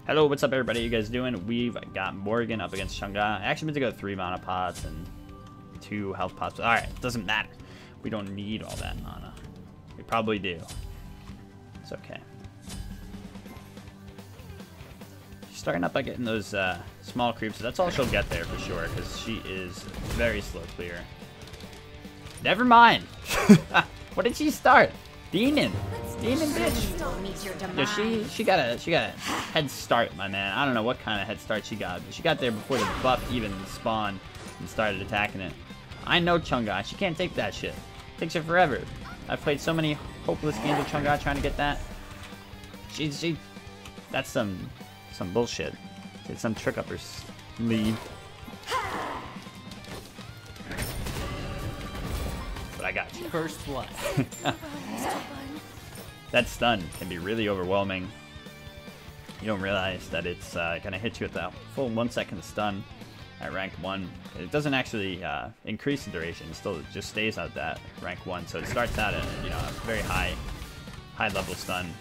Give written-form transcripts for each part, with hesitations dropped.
Hello, what's up everybody? You guys doing? We've got Morrigan up against Chunga. I actually meant to go 3 mana pots and 2 health pots. Alright, doesn't matter. We don't need all that mana. We probably do. It's okay. She's starting up by getting those small creeps. That's all she'll get there for sure, because she is very slow clear. Never mind. What did she start? Demon. Demon bitch. Yeah, she got a head start, my man. I don't know what kind of head start she got, but she got there before the buff even spawned and started attacking it. I know Chunga. She can't take that shit. Takes her forever. I've played so many hopeless games with Chunga trying to get that. She that's some bullshit. It's some trick up her sleeve. But I got you. First blood. That stun can be really overwhelming. You don't realize that it's gonna hit you with that full 1 second stun at rank 1. It doesn't actually increase the duration. It still just stays at that rank 1. So it starts out at a very high level stun.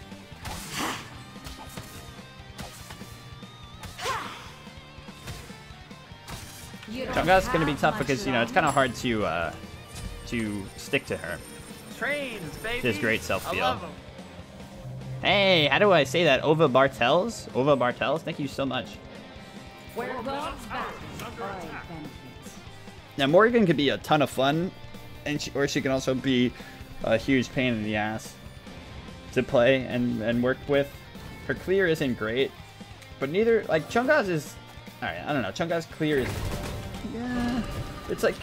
Chunga's gonna be tough because it's kind of hard to stick to her. Trains, baby. His great self-feel. Hey, how do I say that? Ova Bartels? Ova Bartels? Thank you so much. Now, Morrigan could be a ton of fun, or she can also be a huge pain in the ass to play and work with. Her clear isn't great, but neither, like, Chunga's is, alright, I don't know, Chunga's clear is, yeah, it's like,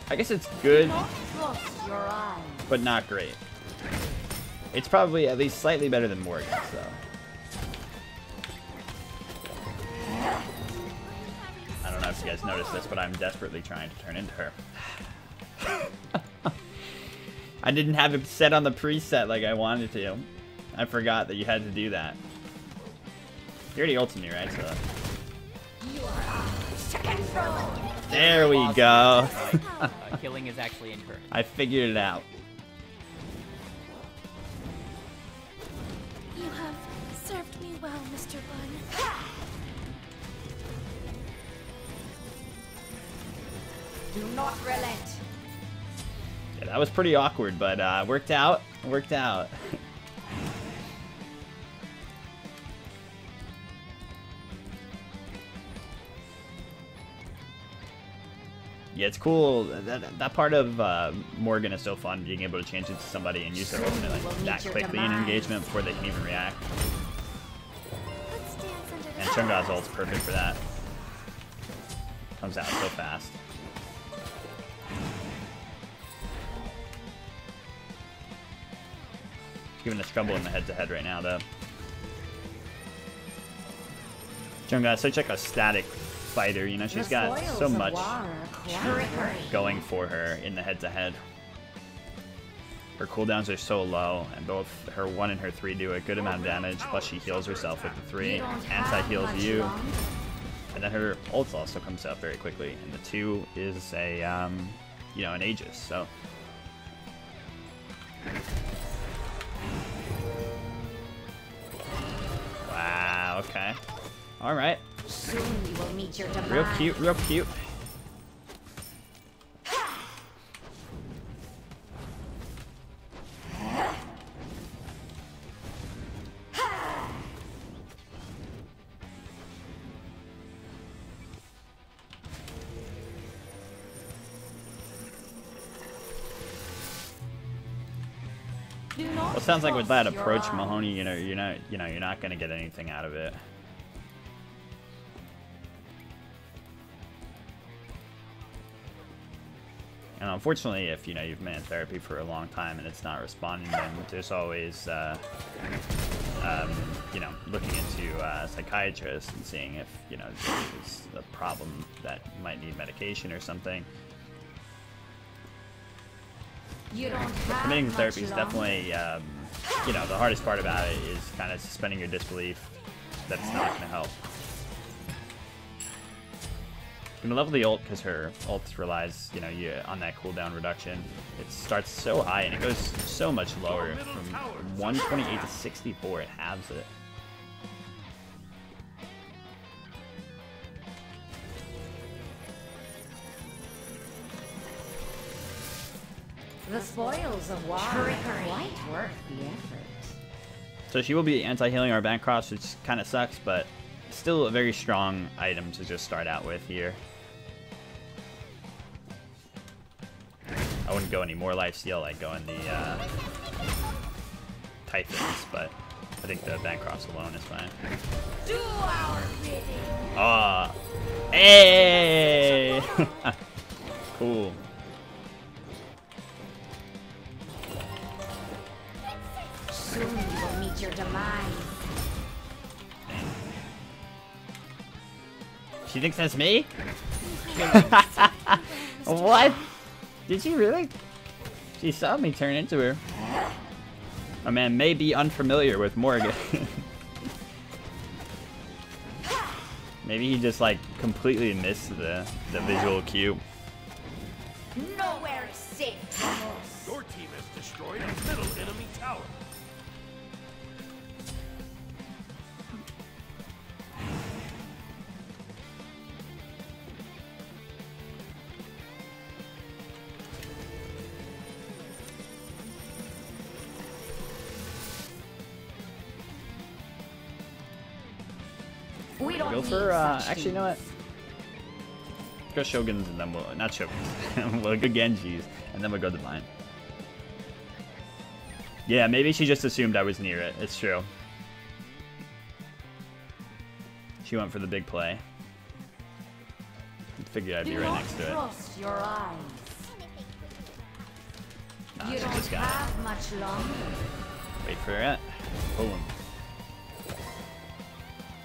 I guess it's good, but not great. It's probably at least slightly better than Morrigan, so. I don't know if you guys noticed this, but I'm desperately trying to turn into her. I didn't have it set on the preset like I wanted to. I forgot that you had to do that. You already ulted me, right? So. There we go. Killing is actually encouraged. I figured it out. You have served me well, Mr. Bun. Do not relent. Yeah, that was pretty awkward, but worked out. Worked out. Yeah, it's cool. That part of Morrigan is so fun, being able to change it to somebody and use their ultimate like that quickly in engagement before they can even react. And Chunga's ult's perfect for that. Comes out so fast. Giving us trouble in the head-to-head right now, though. Chunga's such like a static fighter, she's got so much going for her in the head-to-head. Her cooldowns are so low, and both her 1 and her 3 do a good amount of damage, plus she heals herself with the 3, anti-heals you, and then her ult also comes out very quickly, and the 2 is a, an Aegis, so. Wow, okay. Alright. Soon you will meet your demise. Real cute, real cute. Well, it sounds like with that approach, Mahoney, you're not gonna get anything out of it. And unfortunately, if you've been in therapy for a long time and it's not responding, then there's always looking into a psychiatrist and seeing if it's a problem that might need medication or something. Committing to therapy is definitely, the hardest part about it is kind of suspending your disbelief that it's not going to help. I'm going to level the ult because her ult relies, on that cooldown reduction. It starts so high and it goes so much lower. From 128 to 64, it halves it. The spoils of war quite worth the effort. So she will be anti-healing our Bancross, which kind of sucks, but still a very strong item to just start out with here. I wouldn't go any more lifesteal, like go in the Typhons, but I think the Bancross alone is fine. Do our bidding. Ah, hey! Cool. Soon you will meet your demise. She thinks that's me? What? Did she really? She saw me turn into her. My man may be unfamiliar with Morrigan. Maybe he just like completely missed the visual cue. Nowhere is safe from us. Your team has destroyed a middle enemy tower. We don't Go need for such actually, you know what? Go Shoguns and then we'll not Shoguns. We'll go Genjis and then we'll go Divine. Yeah, maybe she just assumed I was near it. It's true. She went for the big play. Figured I'd be right next to it. Trust your eyes. Nah, You she don't just got it. have much longer. Wait for it. Boom.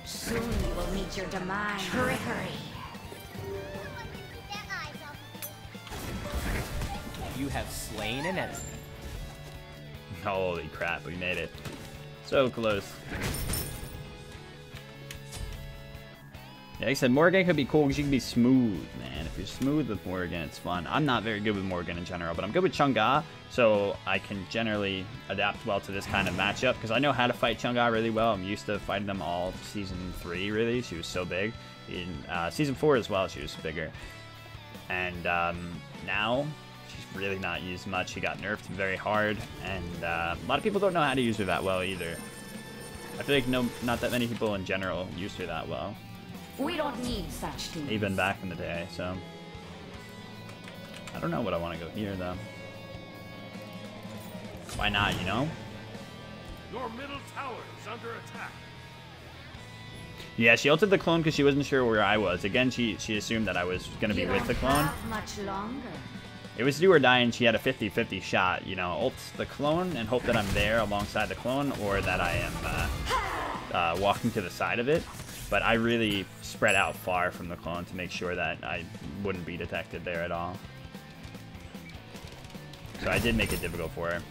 Soon you will meet your demise. Trickery. You have slain an enemy. Holy crap, we made it. So close. Yeah, like I said, Morrigan could be cool because you can be smooth, man. If you're smooth with Morrigan, it's fun. I'm not very good with Morrigan in general, but I'm good with Chang'e, so I can generally adapt well to this kind of matchup because I know how to fight Chang'e really well. I'm used to fighting them all Season 3, really. She was so big. In Season 4 as well, she was bigger. And now, she's really not used much. She got nerfed very hard, and a lot of people don't know how to use her that well either. I feel like not that many people in general use her that well. We don't need such tools. Even back in the day, so I don't know what I want to go here though. Why not, you know? Your middle tower is under attack. Yeah, she ulted the clone because she wasn't sure where I was. Again, she assumed that I was going to be You with the don't clone. have much longer. It was do or die, and she had a 50-50 shot. You know, ult the clone and hope that I'm there alongside the clone, or that I am walking to the side of it. But I really spread out far from the clone to make sure that I wouldn't be detected there at all. So I did make it difficult for her.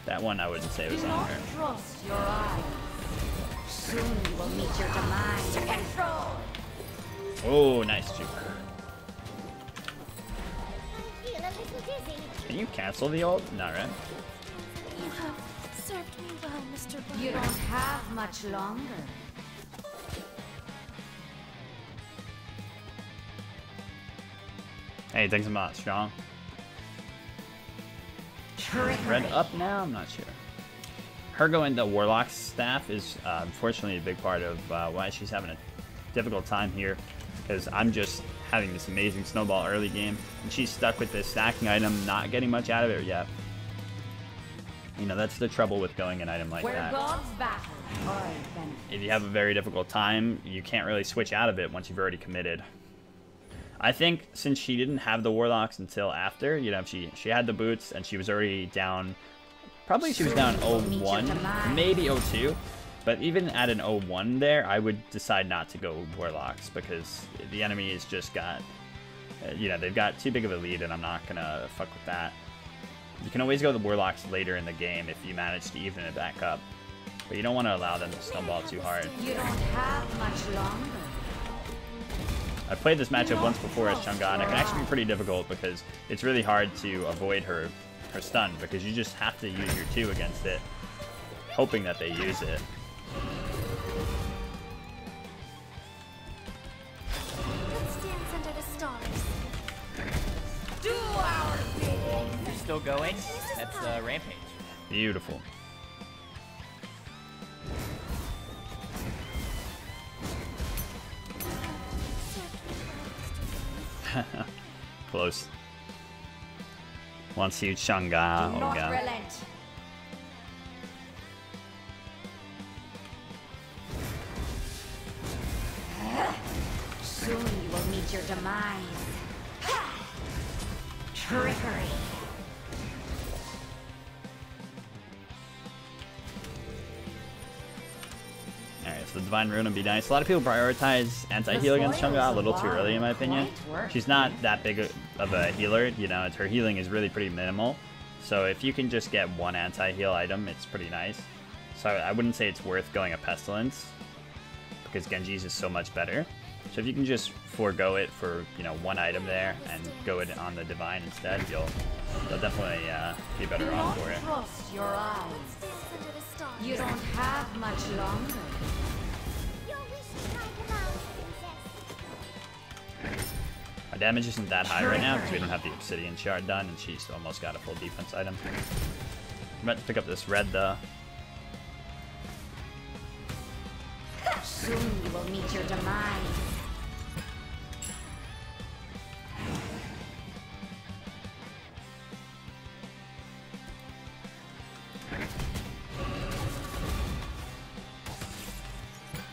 That one I wouldn't say was Do on not her. trust your eyes. Soon you will meet your demise. Control. Oh, nice juke. Can you cancel the ult? Not right. You have served me well, Mr. Bunn. You don't have much longer. Hey, thanks a lot, strong. Red up now? I'm not sure. Her going the Warlock staff is unfortunately a big part of why she's having a difficult time here. Because I'm just having this amazing snowball early game, and she's stuck with this stacking item, not getting much out of it yet. You know, that's the trouble with going an item like Where that. gods battle, I benefit. If you have a very difficult time, you can't really switch out of it once you've already committed. I think since she didn't have the Warlocks until after, you know, she had the boots and she was already down, probably she was down 0-1, maybe 0-2. But even at an 0-1 there, I would decide not to go Warlocks because the enemy has just got, you know, they've got too big of a lead and I'm not going to fuck with that. You can always go the Warlocks later in the game if you manage to even it back up. But you don't want to allow them to snowball too hard. You don't have much longer. I played this matchup once before as Chang'e, and it can actually be pretty difficult because it's really hard to avoid her stun because you just have to use your 2 against it, hoping that they use it. Let's dance under the stars. Do our bidding. still going. That's Rampage. Beautiful. Close. Wants you, Chang'e. Do Oh not god. relent. Soon you will meet your demise. Trickery. Alright, so the Divine Rune would be nice. A lot of people prioritize anti-heal against Chang'e a little too early, in my opinion. She's not that big of a healer, you know, her healing is really pretty minimal. So if you can just get one anti-heal item, it's pretty nice. So I wouldn't say it's worth going a Pestilence, because Genji's is so much better. So if you can just forego it for, you know, one item there and go it on the Divine instead, you'll definitely be better Do off not for it. trust your eyes. Dance under the stars. You don't have much longer. Your wish is not allowed, princess. Our damage isn't that high right now because we don't have the Obsidian Shard done, and she's almost got a full defense item. I'm about to pick up this red though. Soon you will meet your demise.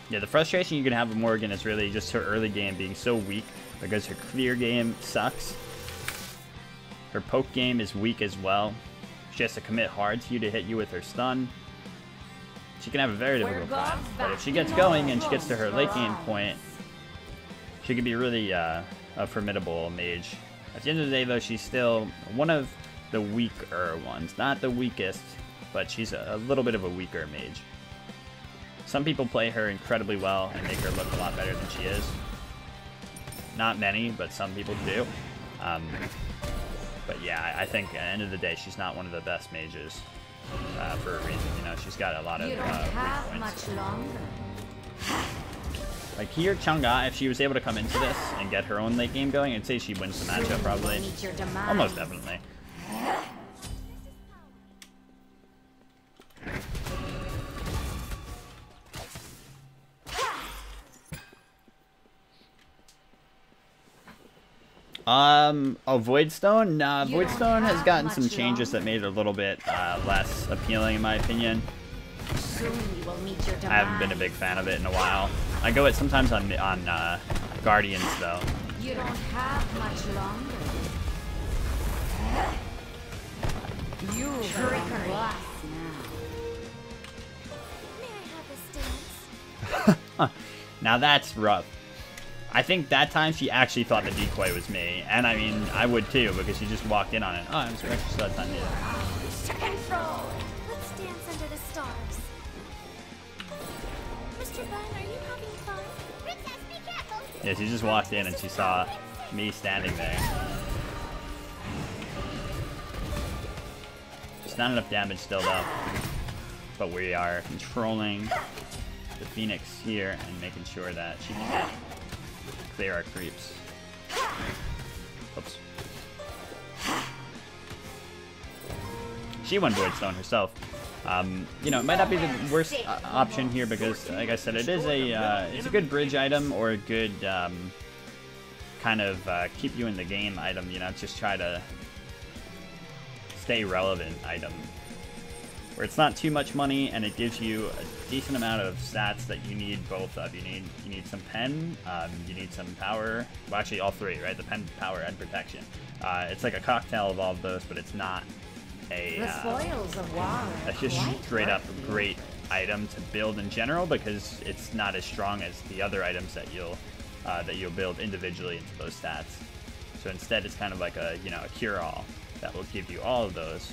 Yeah, the frustration you can have with Morrigan is really just her early game being so weak because her clear game sucks. Her poke game is weak as well. She has to commit hard to you to hit you with her stun. She can have a very difficult time. But if she gets going and she gets to her late game point, she can be really a formidable mage. At the end of the day, though, she's still one of the weaker ones. Not the weakest, but she's a little bit of a weaker mage. Some people play her incredibly well and make her look a lot better than she is. Not many, but some people do. But yeah, I think at the end of the day, she's not one of the best mages for a reason. You know, she's got a lot of You don't weak have points. much longer. Like here, Chang'e, if she was able to come into this and get her own late game going, I'd say she wins the matchup probably. Meet your demise. Almost definitely. Oh, Voidstone? Nah, You don't Voidstone has have gotten some much changes that made it a little bit less appealing in my opinion. Soon you will meet your demise. I haven't been a big fan of it in a while. I go it sometimes on Guardians though. You don't have much longer. You trickery. May I have this dance? Now that's rough. I think that time she actually thought the decoy was me, and I mean I would too because she just walked in on it. Oh, I'm sorry, she saw that time either. Control. Let's dance under the stars. Mr. Bun, are you having fun? Princess, be careful. Yeah, she just walked in and she saw me standing there. Just not enough damage still though. But we are controlling the Phoenix here and making sure that she can clear our creeps. Oops. She won Voidstone herself. You know, it might not be the worst option here because, like I said, it is it's a good bridge item or a good kind of keep you in the game item. You know, just try to stay relevant item. Where it's not too much money and it gives you a decent amount of stats that you need both of. You need some pen, you need some power. Well, actually all three, right? The pen, power, and protection. It's like a cocktail of all of those, but it's not a The spoils of war. that's just straight up great item to build in general because it's not as strong as the other items that you'll build individually into those stats. So instead, it's kind of like a a cure-all that will give you all of those,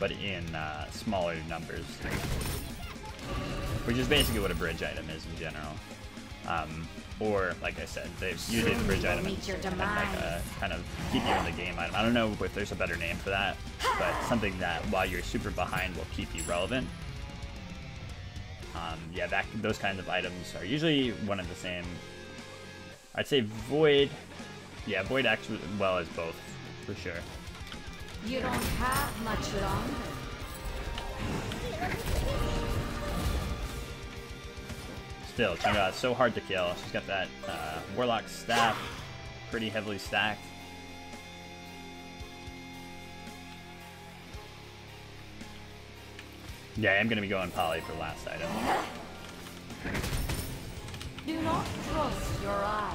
but in smaller numbers, which is basically what a bridge item is in general. Or, like I said, they usually the bridge item is like a kind of keep you in the game item. I don't know if there's a better name for that, but something that while you're super behind will keep you relevant. Yeah, those kinds of items are usually one and the same. I'd say Void, yeah, Void acts well as both for sure. You don't have much longer. Still, Chang'e is so hard to kill. She's got that Warlock staff pretty heavily stacked. Yeah, I'm gonna be going poly for last item. Do not trust your eyes.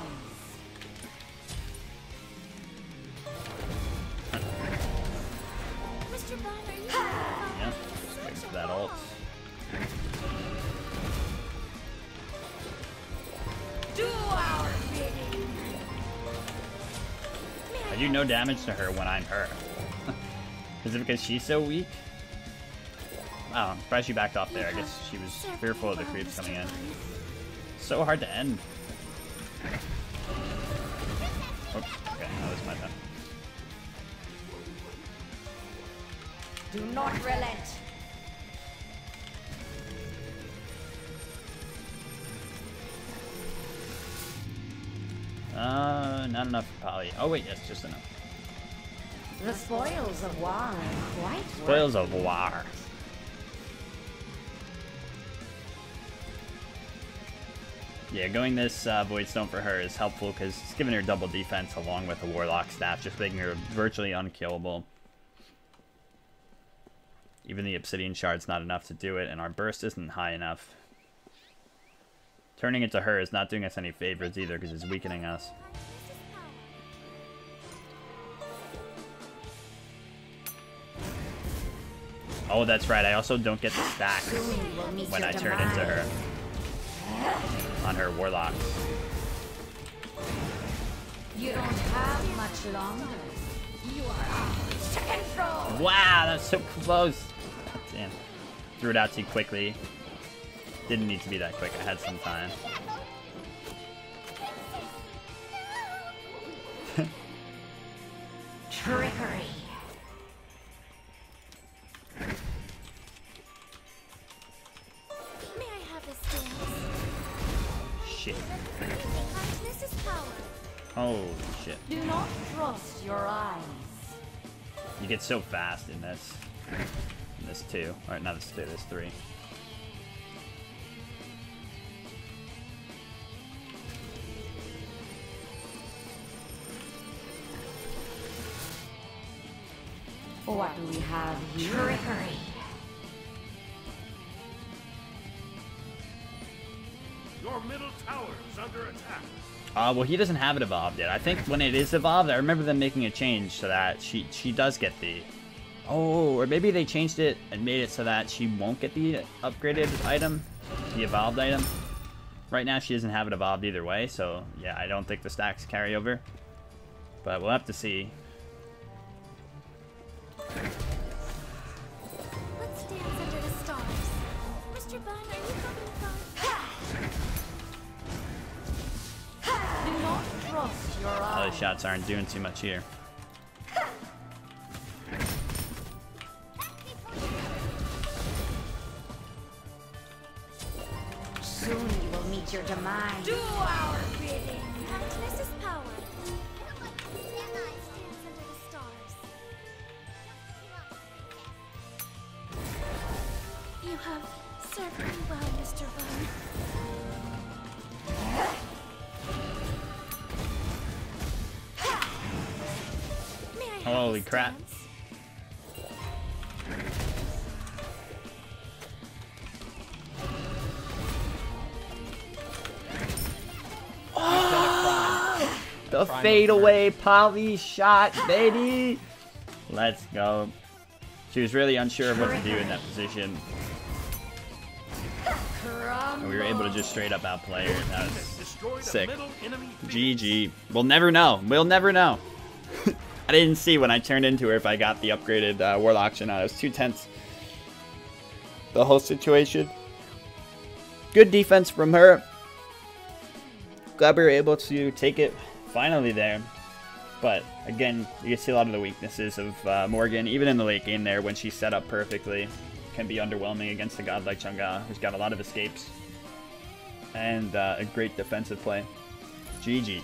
Mr. Bond, are you Yeah, wait for that ult. Do our bidding. I do no damage to her when I'm her. Is it because she's so weak? Wow, I'm surprised she backed off there. I guess she was fearful of the creeps coming in. So hard to end. Oops, okay, that was my bad. Do not relent. Not enough for poly. Oh wait, yes, just enough. The spoils of war are quite Spoils of war. Yeah, going this Void Stone for her is helpful because it's giving her double defense along with a Warlock staff, just making her virtually unkillable. Even the Obsidian Shard's not enough to do it, and our burst isn't high enough. Turning it to her is not doing us any favors either because it's weakening us. Oh, that's right. I also don't get the stack when I turn into her. On her Warlock. You don't have much longer. You are ours to control. Wow, that's so close. Damn. Threw it out too quickly. Didn't need to be that quick. I had some time. Trickery. May I have this dance? Shit. This is power. Holy shit. Do not trust your eyes. You get so fast in this. In this too. Or not this two, this three. What do we have here? Trickery. Your middle tower is under attack. Well, he doesn't have it evolved yet. I think when it is evolved, I remember them making a change so that she does get the... Oh, or maybe they changed it and made it so that she won't get the upgraded item, the evolved item. Right now, she doesn't have it evolved either way, so yeah, I don't think the stacks carry over. But we'll have to see. Let's dance under the stars. Mr. Bond, are you having fun? Do not trust your eyes. Other shots aren't doing too much here. Soon you will meet your demise. Do our bidding. Kindness is power. Dance under the stars. You have served me well, Mr. Bond. May I have Holy this crap. dance? The fadeaway poly shot, baby! Let's go. She was really unsure of what to do in that position. And we were able to just straight up outplay her. That was sick. GG. We'll never know. We'll never know. I didn't see when I turned into her if I got the upgraded Warlock or not. It was 2/10. The whole situation. Good defense from her. Glad we were able to take it finally there. But again, you can see a lot of the weaknesses of Morrigan, even in the late game there when she's set up perfectly. Can be underwhelming against a god like Chang'e, who's got a lot of escapes. And a great defensive play. GG.